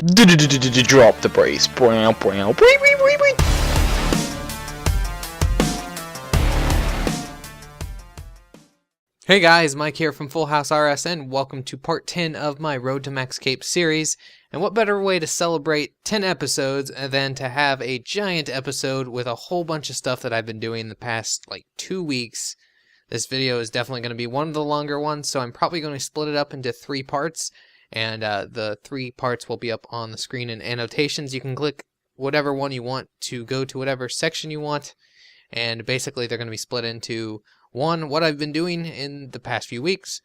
Drop the brace. Hey guys, Mike here from Full House RS, and welcome to part 10 of my Road to Max Cape series. And what better way to celebrate 10 episodes than to have a giant episode with a whole bunch of stuff that I've been doing the past 2 weeks. This video is definitely going to be one of the longer ones, so I'm probably going to split it up into 3 parts. And the 3 parts will be up on the screen in annotations. You can click whatever one you want to go to whatever section you want. And basically they're going to be split into 1, what I've been doing in the past few weeks.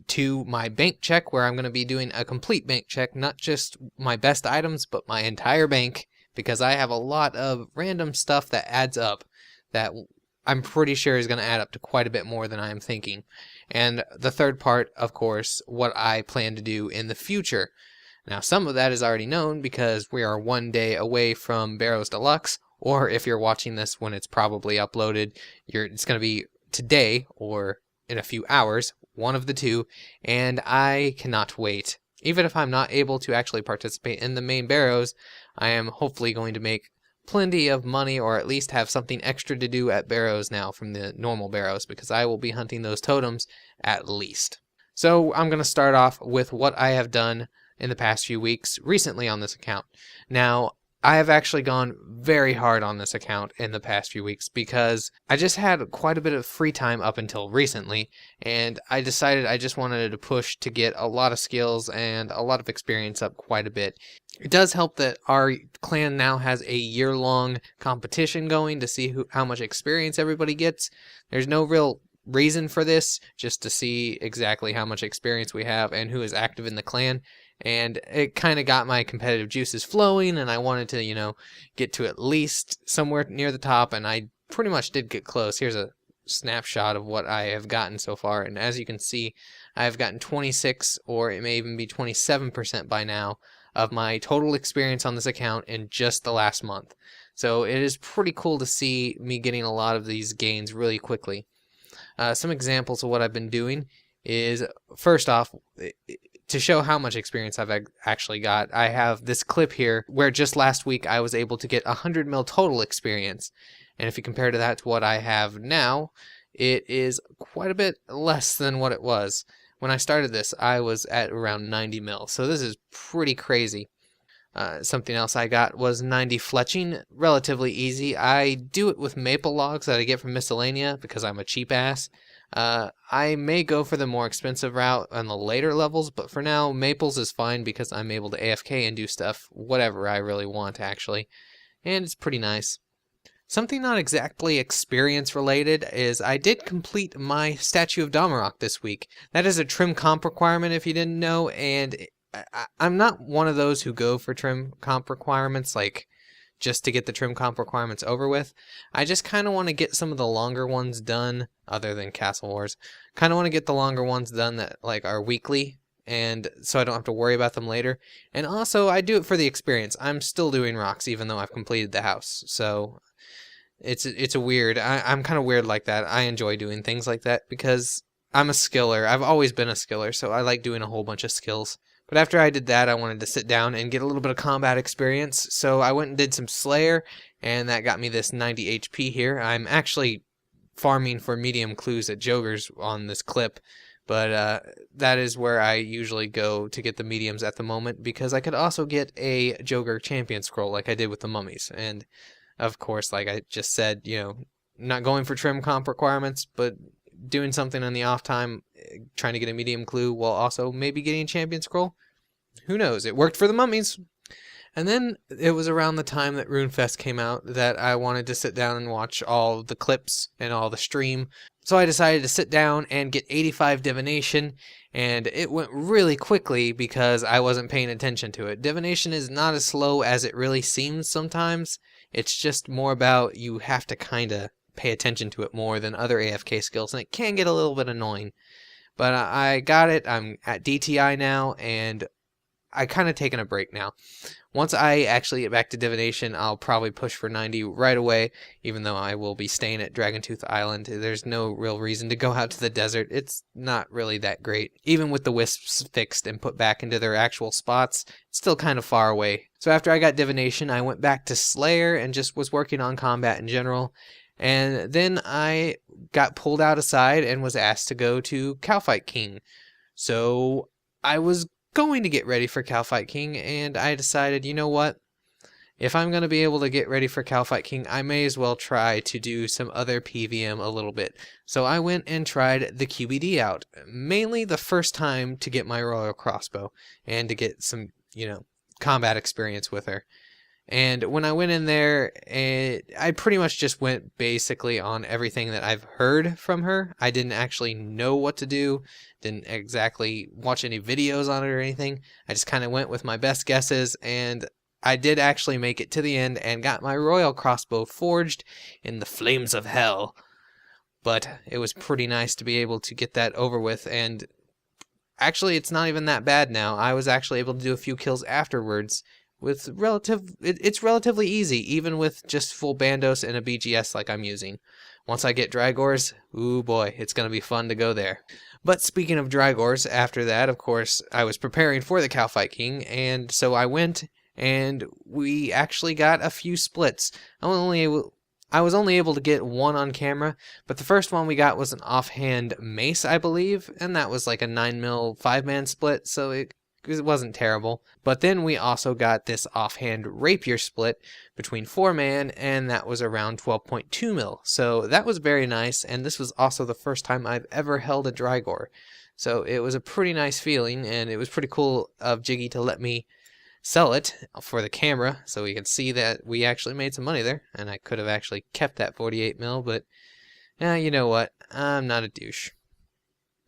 2, my bank check, where I'm going to be doing a complete bank check, not just my best items, but my entire bank, because I have a lot of random stuff that adds up that I'm pretty sure is going to add up to quite a bit more than I'm thinking. And the 3rd part, of course, what I plan to do in the future. Now, some of that is already known because we are 1 day away from Barrow's Deluxe, or if you're watching this when it's probably uploaded, it's going to be today or in a few hours, one of the two, and I cannot wait. Even if I'm not able to actually participate in the main Barrows, I am hopefully going to make plenty of money, or at least have something extra to do at Barrows now from the normal Barrows, because I will be hunting those totems at least. So I'm going to start off with what I have done in the past few weeks recently on this account. Now, I have actually gone very hard on this account in the past few weeks because I just had quite a bit of free time up until recently, and I decided I just wanted to push to get a lot of skills and a lot of experience up quite a bit. It does help that our clan now has a year-long competition going to see how much experience everybody gets. There's no real reason for this, just to see exactly how much experience we have and who is active in the clan. And it kind of got my competitive juices flowing, and I wanted to, get to at least somewhere near the top, and I pretty much did get close. Here's a snapshot of what I have gotten so far, and as you can see, I've gotten 26, or it may even be 27% by now, of my total experience on this account in just the last month. So it is pretty cool to see me getting a lot of these gains really quickly. Some examples of what I've been doing is, first off, to show how much experience I've actually got, I have this clip here where just last week I was able to get 100 mil total experience. And if you compare to that to what I have now, it is quite a bit less than what it was. When I started this, I was at around 90 mil. So this is pretty crazy. Something else I got was 90 fletching, relatively easy. I do it with maple logs that I get from Miscellanea because I'm a cheap ass. I may go for the more expensive route on the later levels, but for now, maples is fine because I'm able to AFK and do stuff, whatever I really want, actually. And it's pretty nice. Something not exactly experience related is I did complete my Statue of Damarok this week. That is a trim comp requirement if you didn't know, and I'm not one of those who go for trim comp requirements, just to get the trim comp requirements over with. I just kind of want to get some of the longer ones done, other than Castle Wars. Kind of want to get the longer ones done that are weekly, and so I don't have to worry about them later. And also, I do it for the experience. I'm still doing rocks even though I've completed the house. So it's a weird. I'm kind of weird like that. I enjoy doing things like that because I'm a skiller. I've always been a skiller, so I like doing a whole bunch of skills. But after I did that, I wanted to sit down and get a little bit of combat experience, so I went and did some Slayer, and that got me this 90 HP here. I'm actually farming for medium clues at Joggers on this clip, but that is where I usually go to get the mediums at the moment, because I could also get a Jogger champion scroll like I did with the mummies. And of course, like I just said, not going for trim comp requirements, but doing something on the off time, trying to get a medium clue while also maybe getting a champion scroll. Who knows? It worked for the mummies. And then it was around the time that RuneFest came out that I wanted to sit down and watch all the clips and all the stream. So I decided to sit down and get 85 Divination, and it went really quickly because I wasn't paying attention to it. Divination is not as slow as it really seems sometimes. It's just more about you have to kind of pay attention to it more than other AFK skills, and it can get a little bit annoying. But I got it. I'm at DTI now, and I kind of taken a break now. Once I actually get back to Divination, I'll probably push for 90 right away, even though I will be staying at Dragontooth Island. There's no real reason to go out to the desert. It's not really that great. Even with the wisps fixed and put back into their actual spots, it's still kind of far away. So after I got Divination, I went back to Slayer and just was working on combat in general. And then I got pulled out aside and was asked to go to Cowfight King. So I was going to get ready for Cowfight King, and I decided, you know what? If I'm going to be able to get ready for Cowfight King, I may as well try to do some other PVM a little bit. So I went and tried the QBD out, mainly the first time to get my Royal Crossbow and to get some, combat experience with her. And when I went in there, I pretty much just went basically on everything that I've heard from her. I didn't actually know what to do, didn't exactly watch any videos on it or anything. I just kind of went with my best guesses, and I did actually make it to the end and got my Royal Crossbow forged in the flames of hell. But it was pretty nice to be able to get that over with, and actually it's not even that bad now. I was actually able to do a few kills afterwards. It's relatively easy, even with just full Bandos and a BGS like I'm using. Once I get Drygors, ooh boy, it's going to be fun to go there. But speaking of Drygors, after that, of course, I was preparing for the Cowfight King, and so I went, and we actually got a few splits. I was only able to get one on camera, but the first one we got was an offhand mace, I believe, and that was like a 9mm 5-man split, so it wasn't terrible. But then we also got this offhand rapier split between 4-man, and that was around 12.2 mil. So that was very nice, and this was also the first time I've ever held a Drygor. So it was a pretty nice feeling, and it was pretty cool of Jiggy to let me sell it for the camera so we could see that we actually made some money there. And I could have actually kept that 48 mil, but you know what? I'm not a douche.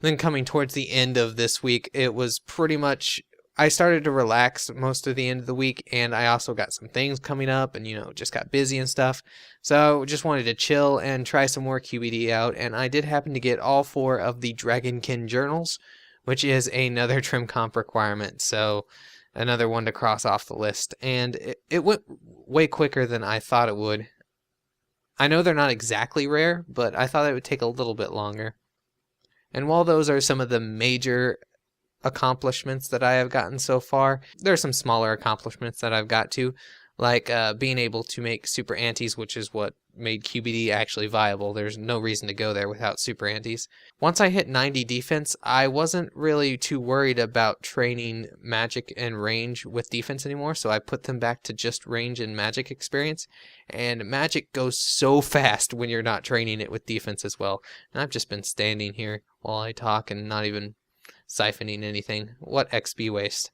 Then coming towards the end of this week, it was pretty much, I started to relax most of the end of the week, and I also got some things coming up and, just got busy and stuff. So just wanted to chill and try some more QBD out, and I did happen to get all 4 of the Dragonkin Journals, which is another trim comp requirement, so another one to cross off the list. And it went way quicker than I thought it would. I know they're not exactly rare, but I thought it would take a little bit longer. And while those are some of the major accomplishments that I have gotten so far, there are some smaller accomplishments that I've got to, like being able to make super antes, which is what made QBD actually viable. There's no reason to go there without super antes. Once I hit 90 defense, I wasn't really too worried about training magic and range with defense anymore, so I put them back to just range and magic experience. And magic goes so fast when you're not training it with defense as well. And I've just been standing here while I talk and not even siphoning anything. What XP waste.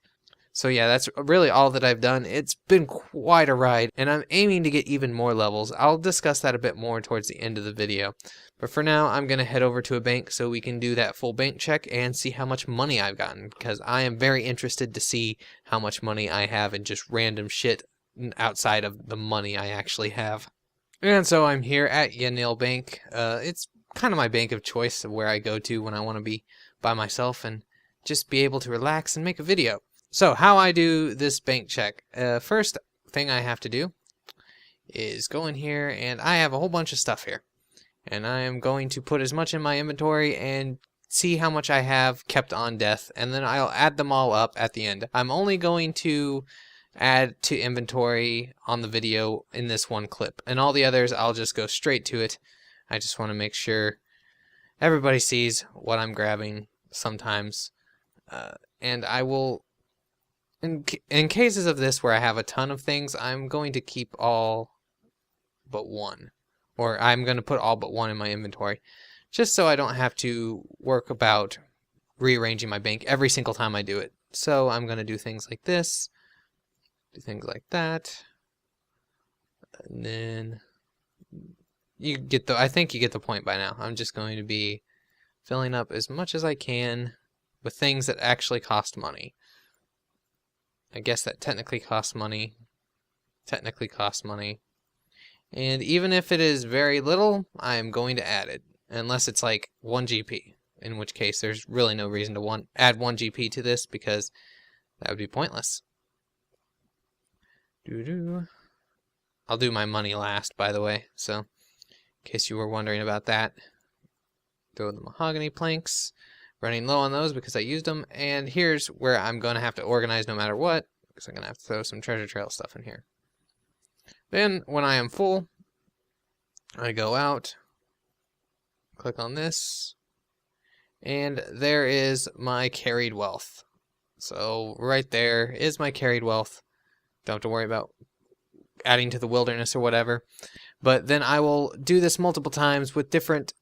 So yeah, that's really all that I've done. It's been quite a ride, and I'm aiming to get even more levels. I'll discuss that a bit more towards the end of the video. But for now, I'm going to head over to a bank so we can do that full bank check and see how much money I've gotten, because I am very interested to see how much money I have in just random shit outside of the money I actually have. And so I'm here at Yanil Bank. It's kind of my bank of choice of where I go to when I want to be by myself and just be able to relax and make a video. So how I do this bank check. First thing I have to do is go in here, and I have a whole bunch of stuff here. And I am going to put as much in my inventory and see how much I have kept on death, and then I'll add them all up at the end. I'm only going to add to inventory on the video in this one clip, and all the others I'll just go straight to it. I just want to make sure everybody sees what I'm grabbing sometimes. And I will, in cases of this where I have a ton of things, I'm going to keep all but one. Or I'm going to put all but one in my inventory, just so I don't have to work about rearranging my bank every single time I do it. So I'm going to do things like this, do things like that, and then you get I think you get the point by now. I'm just going to be filling up as much as I can with things that actually cost money. I guess that technically costs money. And even if it is very little, I am going to add it. Unless it's like 1 GP. In which case, there's really no reason to add 1 GP to this, because That would be pointless. I'll do my money last, by the way, so in case you were wondering about that. Throw the mahogany planks. Running low on those because I used them, and here's where I'm going to have to organize no matter what, because I'm going to have to throw some treasure trail stuff in here. Then, when I am full, I go out, click on this, and there is my carried wealth. So right there is my carried wealth. Don't have to worry about adding to the wilderness or whatever. But then I will do this multiple times with different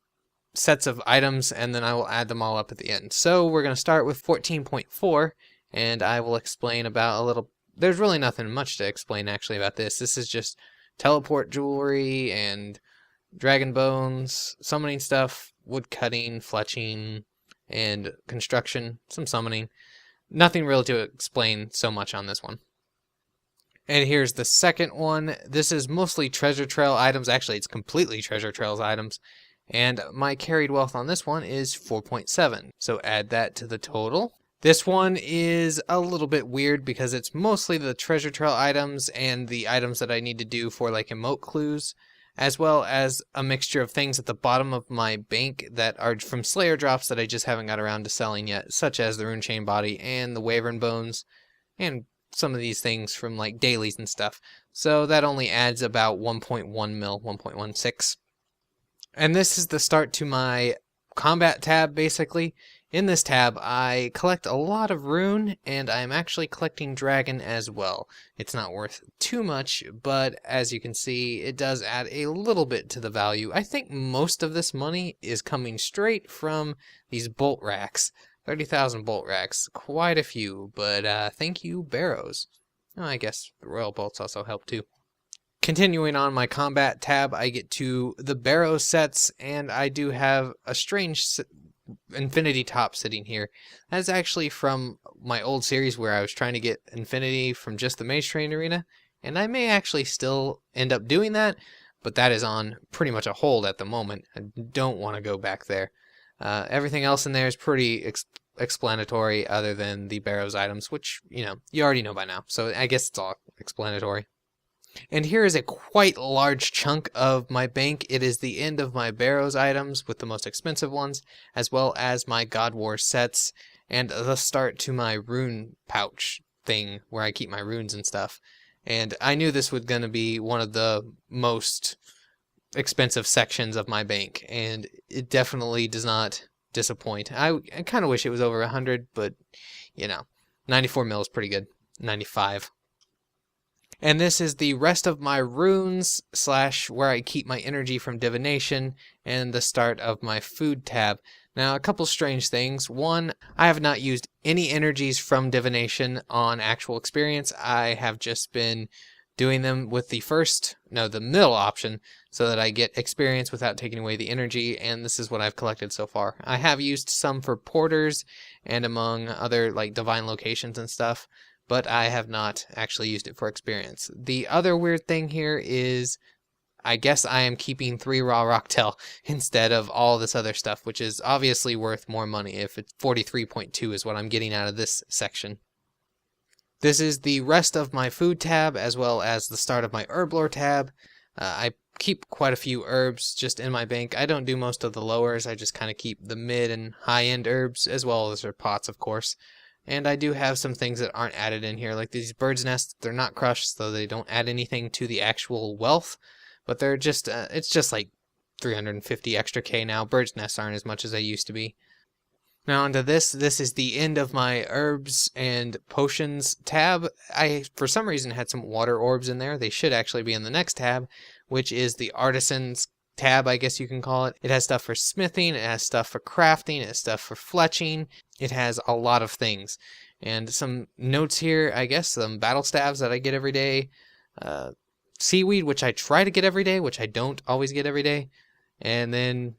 sets of items, and then I will add them all up at the end. So we're going to start with 14.4, and I will explain about a little... There's really nothing much to explain actually about this. This is just teleport jewelry and dragon bones, summoning stuff, wood cutting, fletching, and construction, some summoning. Nothing really to explain so much on this one. And here's the second one. This is mostly treasure trail items. Actually, it's completely treasure trails items. And my carried wealth on this one is 4.7. So add that to the total. This one is a little bit weird because it's mostly the treasure trail items and the items that I need to do for like emote clues, as well as a mixture of things at the bottom of my bank that are from Slayer drops that I just haven't got around to selling yet, such as the Rune Chain Body and the Wyvern Bones, and some of these things from like dailies and stuff. So that only adds about 1.1 mil, 1.16. And this is the start to my combat tab, basically. In this tab, I collect a lot of rune, and I'm actually collecting dragon as well. It's not worth too much, but as you can see, it does add a little bit to the value. I think most of this money is coming straight from these bolt racks. 30,000 bolt racks. Quite a few, but thank you, Barrows. Oh, I guess the royal bolts also help too. Continuing on my combat tab, I get to the Barrow Sets, and I do have a strange infinity top sitting here. That's actually from my old series where I was trying to get infinity from just the Mage Train Arena, and I may actually still end up doing that, but that is on pretty much a hold at the moment. I don't want to go back there. Everything else in there is pretty explanatory other than the Barrows items, which, you already know by now, so I guess it's all explanatory. And here is a quite large chunk of my bank. It is the end of my Barrows items with the most expensive ones, as well as my God War sets, and the start to my rune pouch thing where I keep my runes and stuff. And I knew this was going to be one of the most expensive sections of my bank, and it definitely does not disappoint. I kind of wish it was over 100, but 94 mil is pretty good. 95. And this is the rest of my runes / where I keep my energy from divination, and the start of my food tab. Now, a couple strange things. One, I have not used any energies from divination on actual experience. I have just been doing them with the middle option, so that I get experience without taking away the energy, and this is what I've collected so far. I have used some for porters and among other like divine locations and stuff, but I have not actually used it for experience. The other weird thing here is I guess I am keeping 3 raw rocktail instead of all this other stuff, which is obviously worth more money if it's 43.2 is what I'm getting out of this section. This is the rest of my food tab as well as the start of my herb lore tab. I keep quite a few herbs just in my bank. I don't do most of the lowers. I just kind of keep the mid and high end herbs as well as their pots, of course. And I do have some things that aren't added in here, like these bird's nests. They're not crushed, so they don't add anything to the actual wealth. But they're just, it's just like 350 extra K now. Bird's nests aren't as much as they used to be. Now onto this. This is the end of my herbs and potions tab. I, for some reason, had some water orbs in there. They should actually be in the next tab, which is the artisans tab, I guess you can call it. It has stuff for smithing, it has stuff for crafting, it has stuff for fletching. It has a lot of things. And some notes here, I guess, some battle staves that I get every day. Seaweed, which I try to get every day, which I don't always get every day. And then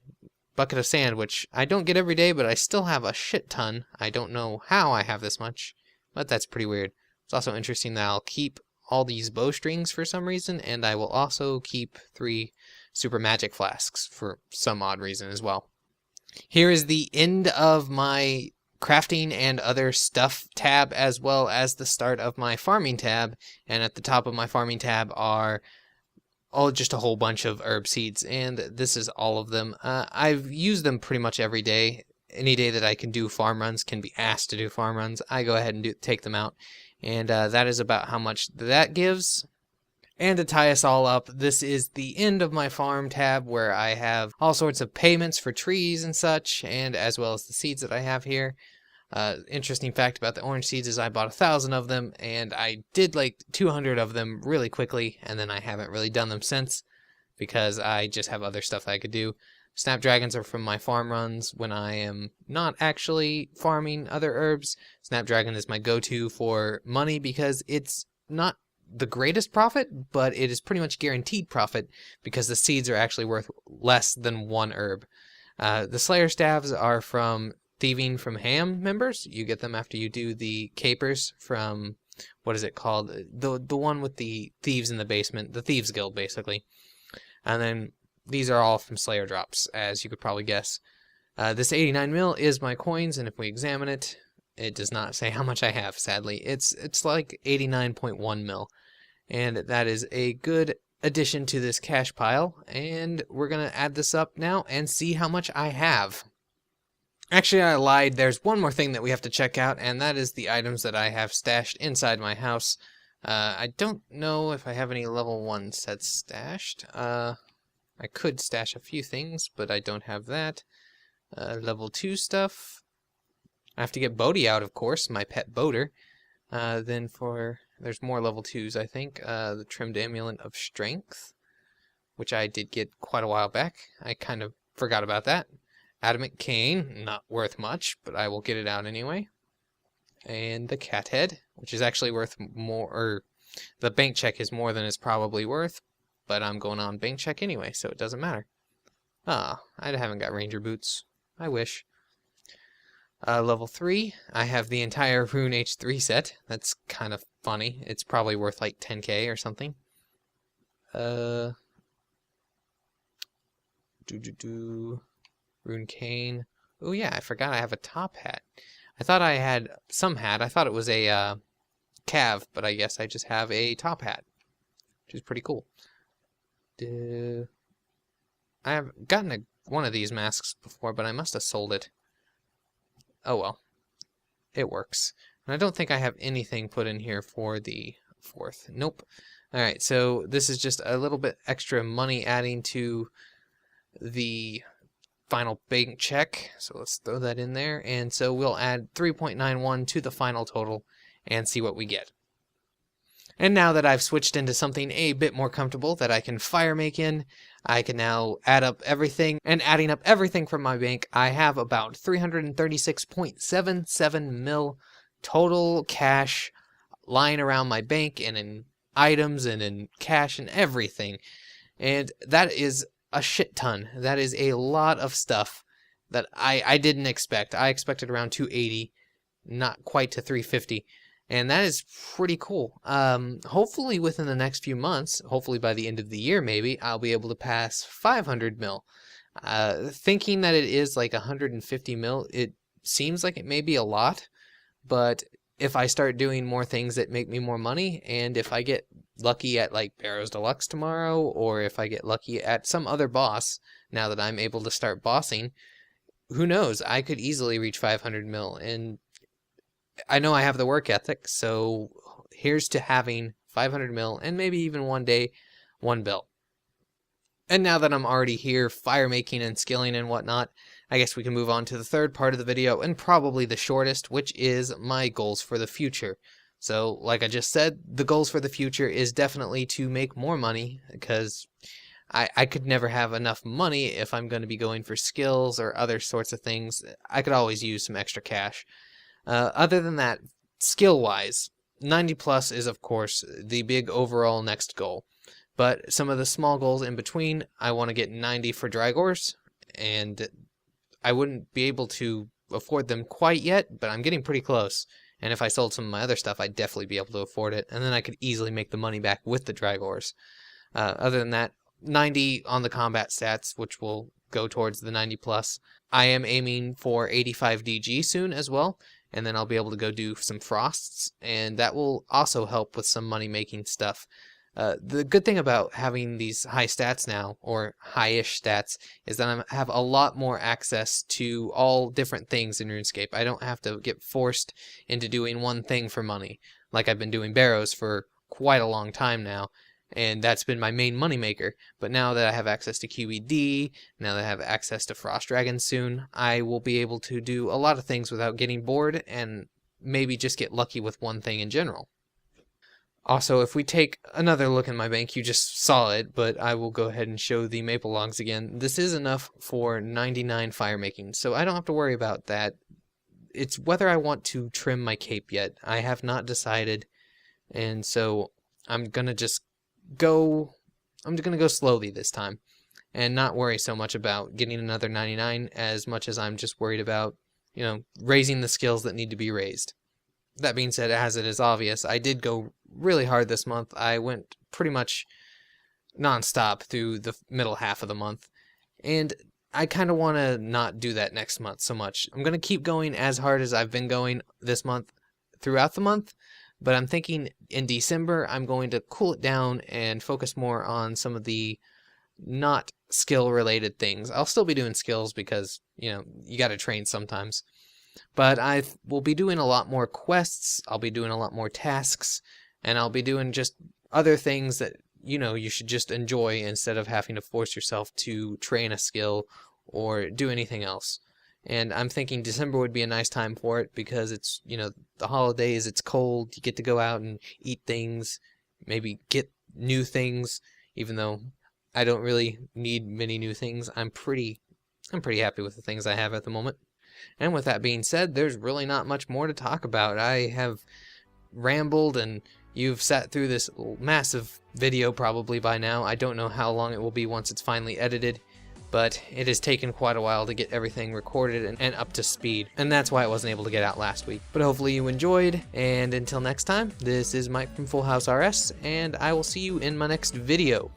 bucket of sand, which I don't get every day, but I still have a shit ton. I don't know how I have this much, but that's pretty weird. It's also interesting that I'll keep all these bowstrings for some reason, and I will also keep 3 super magic flasks for some odd reason as well. Here is the end of my crafting and other stuff tab, as well as the start of my farming tab. And at the top of my farming tab are just a whole bunch of herb seeds, and this is all of them. I've used them pretty much every day. Any day that I can do farm runs, can be asked to do farm runs, I go ahead and take them out. And that is about how much that gives. And to tie us all up, this is the end of my farm tab, where I have all sorts of payments for trees and such, and as well as the seeds that I have here. Interesting fact about the orange seeds is I bought 1,000 of them, and I did like 200 of them really quickly, and then I haven't really done them since, because I just have other stuff I could do. Snapdragons are from my farm runs when I am not actually farming other herbs. Snapdragon is my go-to for money, because it's not the greatest profit, but it is pretty much guaranteed profit, because the seeds are actually worth less than one herb. The Slayer staves are from Thieving from Ham members. You get them after you do the capers from, what is it called? The one with the thieves in the basement, the Thieves Guild, basically. And then these are all from Slayer drops, as you could probably guess. This 89 mil is my coins, and if we examine it, it does not say how much I have, sadly. It's like 89.1 mil, and that is a good addition to this cash pile, and we're going to add this up now and see how much I have. Actually, I lied. There's one more thing that we have to check out, and that is the items that I have stashed inside my house. I don't know if I have any level 1 sets stashed. I could stash a few things, but I don't have that. Level 2 stuff. I have to get Bodhi out, of course, my pet boater. There's more level 2s, I think. The Trimmed Amulet of Strength, which I did get quite a while back. I kind of forgot about that. Adamant Cane, not worth much, but I will get it out anyway. And the Cat Head, which is actually worth more, or the bank check is more than it's probably worth, but I'm going on bank check anyway, so it doesn't matter. I haven't got Ranger Boots. I wish. Level 3, I have the entire Rune H3 set. That's kind of funny. It's probably worth like 10k or something. Rune Cane. Oh yeah, I forgot I have a top hat. I thought I had some hat. I thought it was a cav, but I guess I just have a top hat, which is pretty cool. I have gotten one of these masks before, but I must have sold it. Oh well, it works. And I don't think I have anything put in here for the 4th. Nope. Alright, so this is just a little bit extra money adding to the final bank check. So let's throw that in there. And so we'll add 3.91 to the final total and see what we get. And now that I've switched into something a bit more comfortable that I can fire make in, I can now add up everything. And adding up everything from my bank, I have about 336.77 mil total cash lying around my bank and in items and in cash and everything. And that is a shit ton. That is a lot of stuff that I didn't expect. I expected around 280, not quite to 350. And that is pretty cool. Hopefully within the next few months, hopefully by the end of the year maybe, I'll be able to pass 500 mil. Thinking that it is like 150 mil, it seems like it may be a lot, but if I start doing more things that make me more money, and if I get lucky at like Barrow's Deluxe tomorrow, or if I get lucky at some other boss, now that I'm able to start bossing, who knows, I could easily reach 500 mil, and I know I have the work ethic, so here's to having 500 mil, and maybe even one day, 1 bill. And now that I'm already here, fire making and skilling and whatnot, I guess we can move on to the third part of the video, and probably the shortest, which is my goals for the future. So, like I just said, the goals for the future is definitely to make more money, because I could never have enough money if I'm going to be going for skills or other sorts of things. I could always use some extra cash. Other than that, skill-wise, 90 plus is, of course, the big overall next goal. But some of the small goals in between, I want to get 90 for Dragors, and I wouldn't be able to afford them quite yet, but I'm getting pretty close. And if I sold some of my other stuff, I'd definitely be able to afford it, and then I could easily make the money back with the Dragors. Other than that, 90 on the combat stats, which will go towards the 90 plus. I am aiming for 85 DG soon as well, and then I'll be able to go do some frosts, and that will also help with some money making stuff. The good thing about having these high stats now, or high-ish stats, is that I have a lot more access to all different things in RuneScape. I don't have to get forced into doing one thing for money, like I've been doing Barrows for quite a long time now, and that's been my main moneymaker. But now that I have access to QED, now that I have access to Frost Dragon soon, I will be able to do a lot of things without getting bored, and maybe just get lucky with one thing in general. Also, if we take another look in my bank, you just saw it, but I will go ahead and show the maple logs again. This is enough for 99 fire making, so I don't have to worry about that. It's whether I want to trim my cape yet. I have not decided, and so I'm gonna go slowly this time, and not worry so much about getting another 99 as much as I'm just worried about, raising the skills that need to be raised. That being said, as it is obvious, I did go really hard this month. I went pretty much non-stop through the middle half of the month, and I kind of want to not do that next month so much. I'm going to keep going as hard as I've been going this month throughout the month, but I'm thinking in December I'm going to cool it down and focus more on some of the not skill-related things. I'll still be doing skills because, you got to train sometimes. But I will be doing a lot more quests, I'll be doing a lot more tasks, and I'll be doing just other things that, you should just enjoy instead of having to force yourself to train a skill or do anything else. And I'm thinking December would be a nice time for it because it's, the holidays, it's cold, you get to go out and eat things, maybe get new things, even though I don't really need many new things. I'm pretty happy with the things I have at the moment. And with that being said, there's really not much more to talk about. I have rambled, and you've sat through this massive video probably by now. I don't know how long it will be once it's finally edited, but it has taken quite a while to get everything recorded and up to speed. And that's why it wasn't able to get out last week. But hopefully you enjoyed, and until next time, this is Mike from Full House RS, and I will see you in my next video.